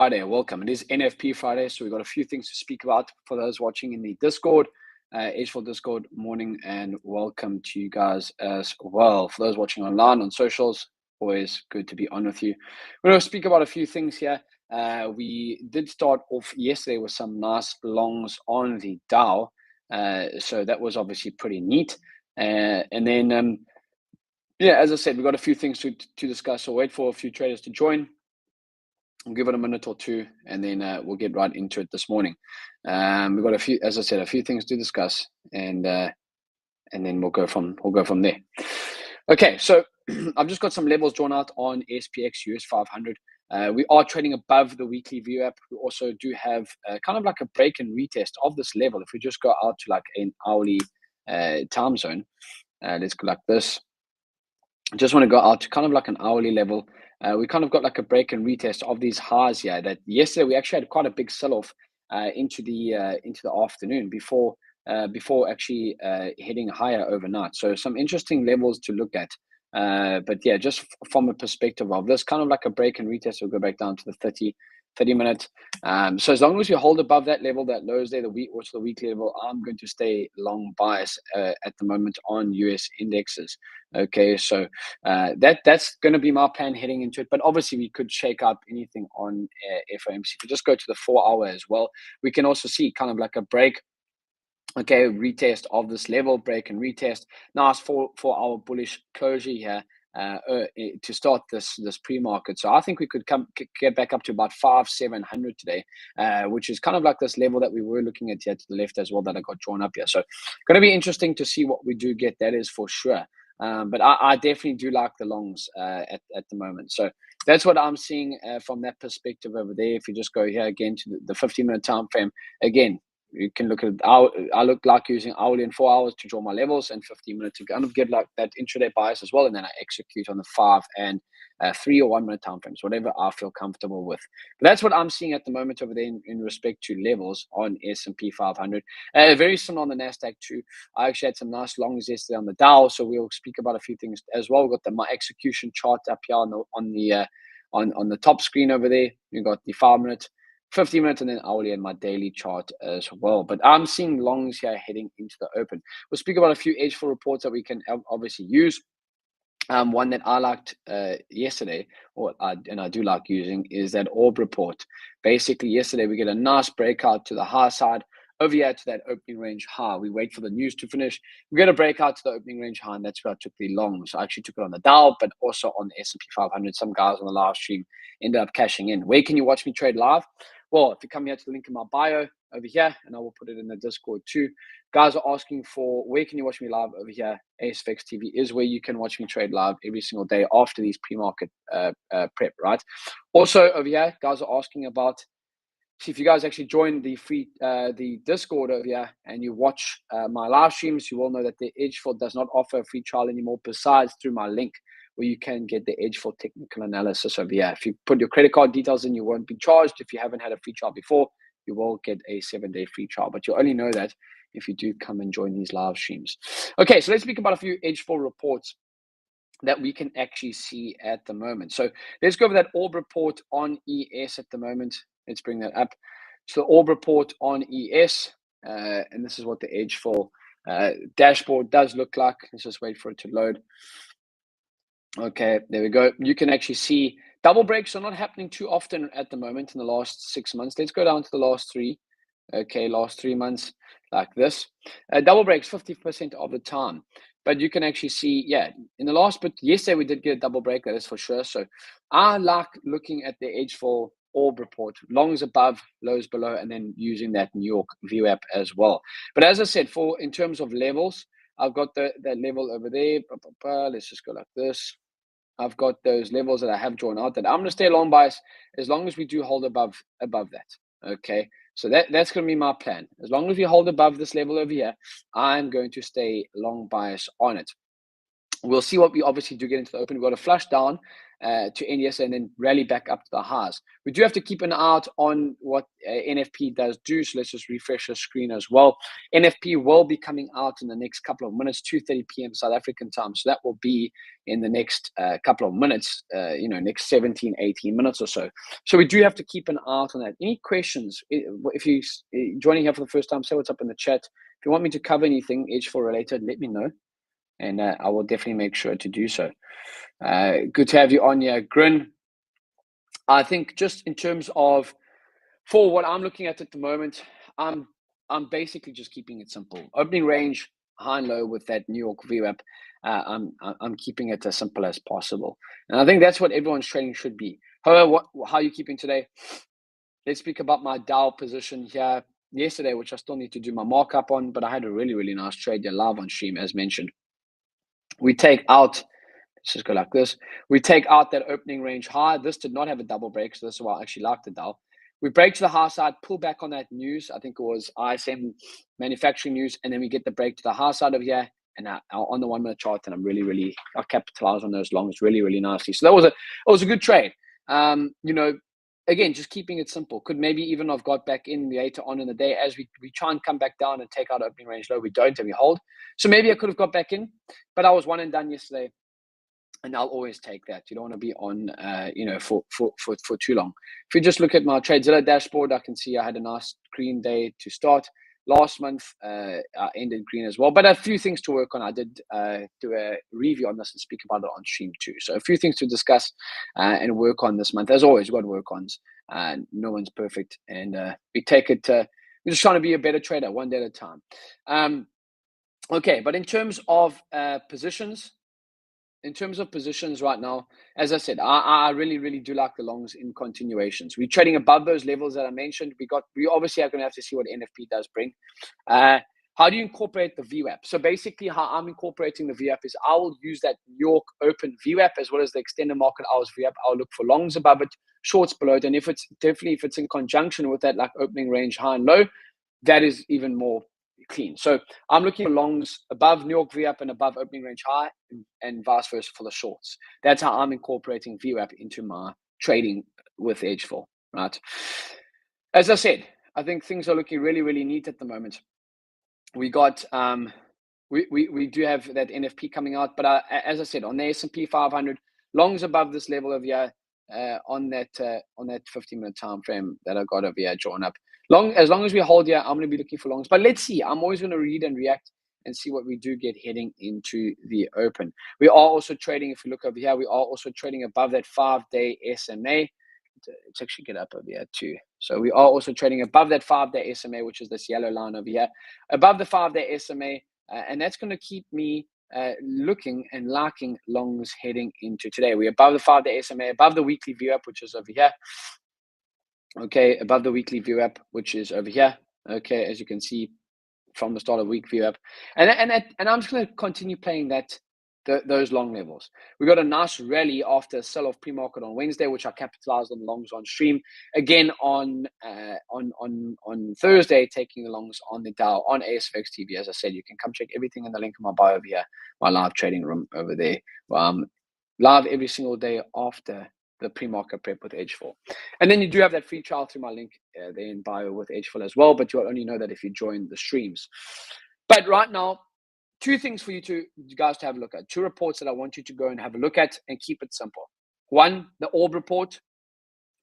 Friday, welcome. It is NFP Friday, so we've got a few things to speak about for those watching in the Discord, Edgeful Discord. Morning and welcome to you guys as well. For those watching online on socials, always good to be on with you. We're going to speak about a few things here. We did start off yesterday with some nice longs on the Dow, so that was obviously pretty neat. And then, as I said, we've got a few things to discuss. So wait for a few traders to join. We'll give it a minute or two, and then we'll get right into it this morning. We've got a few, as I said, a few things to discuss, and then we'll go from there. Okay, so I've just got some levels drawn out on SPX US 500. We are trading above the weekly view app. We also do have kind of like a break and retest of this level. If we just go out to like an hourly time zone, let's go like this. I just want to go out to kind of like an hourly level. We kind of got like a break and retest of these highs here. That yesterday we actually had quite a big sell-off into the afternoon before actually heading higher overnight. So some interesting levels to look at. But yeah, just from a perspective of this, kind of like a break and retest, we'll go back down to the 30 minutes. So as long as you hold above that level, that lows there, the weekly level, I'm going to stay long bias at the moment on US indexes. Okay, so that's going to be my plan heading into it. But obviously, we could shake up anything on FOMC. If we just go to the 4 hour as well, we can also see kind of like a break. Okay, retest of this level, break and retest. Nice 4 hour bullish closure here to start this pre-market. So I think we could get back up to about 5,700 today, which is kind of like this level that we were looking at here to the left as well that I got drawn up here. So going to be interesting to see what we do get. That is for sure. But I definitely do like the longs at the moment. So that's what I'm seeing from that perspective over there. If you just go here again to the 15-minute time frame, again, you can look at I look like using hourly and 4 hours to draw my levels, and 15 minutes to kind of get like that intraday bias as well, and then I execute on the 5 and 3 or 1 minute time frames, whatever I feel comfortable with. But that's what I'm seeing at the moment over there in respect to levels on S&P 500. Very similar on the Nasdaq too. I actually had some nice longs yesterday on the Dow, so we'll speak about a few things as well. We've got my execution chart up here on the top screen over there. We've got the 5 minute, 50 minutes, and then hourly and my daily chart as well. But I'm seeing longs here heading into the open. We'll speak about a few Edgeful reports that we can obviously use. One that I liked yesterday, and I do like using, is that orb report. Basically, yesterday we get a nice breakout to the high side. Over here to that opening range high. We wait for the news to finish. We get a breakout to the opening range high, and that's where I took the longs. I actually took it on the Dow, but also on the S&P 500. Some guys on the live stream ended up cashing in. Where can you watch me trade live? Well, if you come here to the link in my bio over here, and I will put it in the Discord too. Guys are asking for where can you watch me live over here. ASFX TV is where you can watch me trade live every single day after these pre-market prep, right? Also over here, guys are asking about, see if you guys actually join the free the Discord over here and you watch my live streams, you will know that the Edgeful does not offer a free trial anymore besides through my link where you can get the Edgeful technical analysis over here. If you put your credit card details in, you won't be charged. If you haven't had a free trial before, you will get a 7-day free trial, but you'll only know that if you do come and join these live streams. Okay, so let's speak about a few Edgeful reports that we can actually see at the moment. So let's go over that orb report on ES at the moment. Let's bring that up. So the orb report on ES, and this is what the Edgeful dashboard does look like. Let's just wait for it to load. Okay, there we go. You can actually see double breaks are not happening too often at the moment in the last 6 months. Let's go down to the last 3. Okay, last 3 months like this. Double breaks 50% of the time. But you can actually see, yeah, in the last, but yesterday we did get a double break, that is for sure. So I like looking at the Edgeful orb report, longs above, lows below, and then using that New York view app as well. But as I said, in terms of levels, I've got that level over there. Let's just go like this. I've got those levels that I have drawn out that I'm going to stay long bias as long as we do hold above that. Okay, so that's going to be my plan. As long as we hold above this level over here, I'm going to stay long bias on it. We'll see what we obviously do get into the open. We've got a flush down to end yesterday and then rally back up to the highs. We do have to keep an eye out on what NFP does do. So let's just refresh the screen as well. NFP will be coming out in the next couple of minutes, 2:30 p.m. South African time. So that will be in the next couple of minutes, next 17, 18 minutes or so. So we do have to keep an eye out on that. Any questions? If you're joining here for the first time, say what's up in the chat. If you want me to cover anything Edgeful related, let me know. And I will definitely make sure to do so. Good to have you on here, Grin. I think just in terms of for what I'm looking at the moment, I'm basically just keeping it simple. Opening range, high and low with that New York VWAP. I'm keeping it as simple as possible, and I think that's what everyone's trading should be. However, how are you keeping today? Let's speak about my Dow position here yesterday, which I still need to do my markup on, but I had a really, really nice trade there live on stream, as mentioned. We take out, let's just go like this. We take out that opening range high. This did not have a double break, so this is why I actually like the Dow. We break to the high side, pull back on that news. I think it was ISM manufacturing news, and then we get the break to the high side of here. And on the 1 minute chart, and I capitalized on those longs really, really nicely. So that was a good trade. Again, just keeping it simple. Could maybe even have got back in later on in the day as we try and come back down and take out opening range low. We don't, and we hold. So maybe I could have got back in, but I was one and done yesterday, and I'll always take that. You don't want to be on, for too long. If you just look at my TradeZilla dashboard, I can see I had a nice green day to start. Last month, I ended green as well, but a few things to work on. I did do a review on this and speak about it on stream too. So a few things to discuss and work on this month. As always, we've got work-ons. No one's perfect, and we take it. We're just trying to be a better trader, one day at a time. Okay, but in terms of positions. In terms of positions right now, as I said, I really, really do like the longs in continuations. We're trading above those levels that I mentioned. We obviously are going to have to see what NFP does bring. How do you incorporate the VWAP? So basically how I'm incorporating the VWAP is I will use that New York open VWAP as well as the extended market hours VWAP. I'll look for longs above it, shorts below it. And if it's in conjunction with that, like opening range high and low, that is even more clean. So I'm looking for longs above New York VWAP and above opening range high, and vice versa for the shorts. That's how I'm incorporating VWAP into my trading with Edgeful, right? As I said, I think things are looking really, really neat at the moment. We got we do have that NFP coming out, but as I said, on the S&P 500, longs above this level of here on that 15-minute time frame that I got over here drawn up. As long as we hold here, I'm going to be looking for longs. But let's see. I'm always going to read and react and see what we do get heading into the open. We are also trading, if we look over here, we are also trading above that 5-day SMA. Let's actually get up over here too. So we are also trading above that 5-day SMA, which is this yellow line over here, above the 5-day SMA. And that's going to keep me looking and liking longs heading into today. We're above the 5-day SMA, above the weekly VWAP, which is over here. Okay, above the weekly VWAP, which is over here. Okay, as you can see from the start of week VWAP, and I'm just going to continue playing those long levels. We got a nice rally after a sell-off pre-market on Wednesday, which I capitalized on longs on stream. Again on Thursday, taking the longs on the Dow on ASFX TV. As I said, you can come check everything in the link in my bio over here, my live trading room over there. Live every single day after the pre-market prep with Edgeful. And then you do have that free trial through my link there in bio with Edgeful as well, but you'll only know that if you join the streams. But right now, two things for you guys to have a look at. Two reports that I want you to go and have a look at and keep it simple. One, the orb report,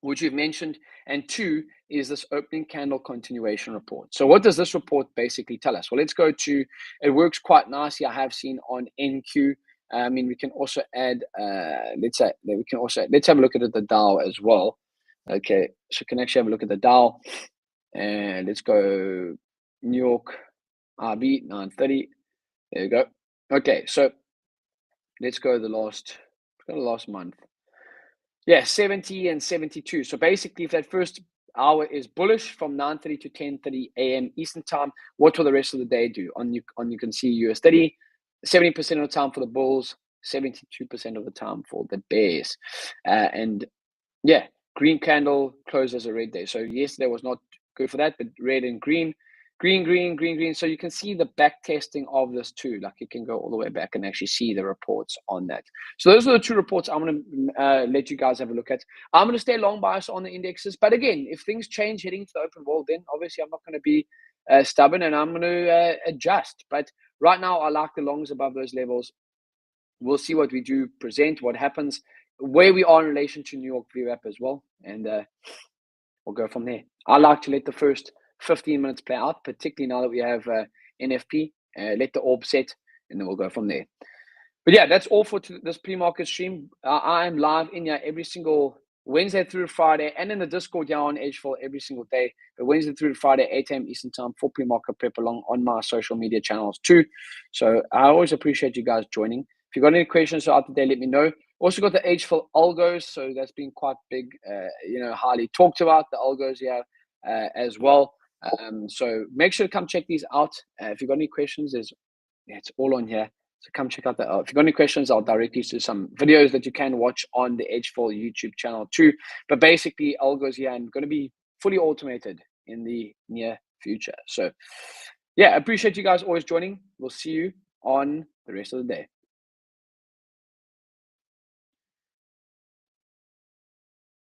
which we've mentioned, and two is this opening candle continuation report. So what does this report basically tell us? Well, let's go to, it works quite nicely. I have seen on NQ. I mean, we can also add, let's have a look at the Dow as well. Okay, so we can actually have a look at the Dow, and let's go New York RB 930. There you go. Okay, so let's go the last month. Yeah, 70 and 72. So basically, if that first hour is bullish from 9:30 to 10:30 a.m. Eastern time, what will the rest of the day do? You can see US 30, 70% of the time for the bulls, 72% of the time for the bears. And yeah, green candle closed as a red day. So yesterday was not good for that, but red and green. Green, green, green, green. So you can see the back testing of this too. Like you can go all the way back and actually see the reports on that. So those are the two reports I'm going to let you guys have a look at. I'm going to stay long bias on the indexes. But again, if things change heading to the open world, then obviously I'm not going to be stubborn and I'm going to adjust. But right now, I like the longs above those levels. We'll see what we do present, what happens, where we are in relation to New York VWAP as well. And we'll go from there. I like to let the first 15 minutes play out, particularly now that we have NFP. Let the orb set, and then we'll go from there. But yeah, that's all for this pre-market stream. I am live in here every single Wednesday through Friday, and in the Discord here on Edgeful every single day. But Wednesday through Friday, 8 a.m. Eastern Time for pre-market prep along on my social media channels too. So I always appreciate you guys joining. If you've got any questions throughout the day, let me know. Also got the Edgeful algos, so that's been quite big, highly talked about, the algos here as well. So make sure to come check these out. If you've got any questions, it's all on here. So come check out that. If you've got any questions, I'll direct you to some videos that you can watch on the Edgeful YouTube channel too. But basically, algos here and going to be fully automated in the near future. So yeah, appreciate you guys always joining. We'll see you on the rest of the day.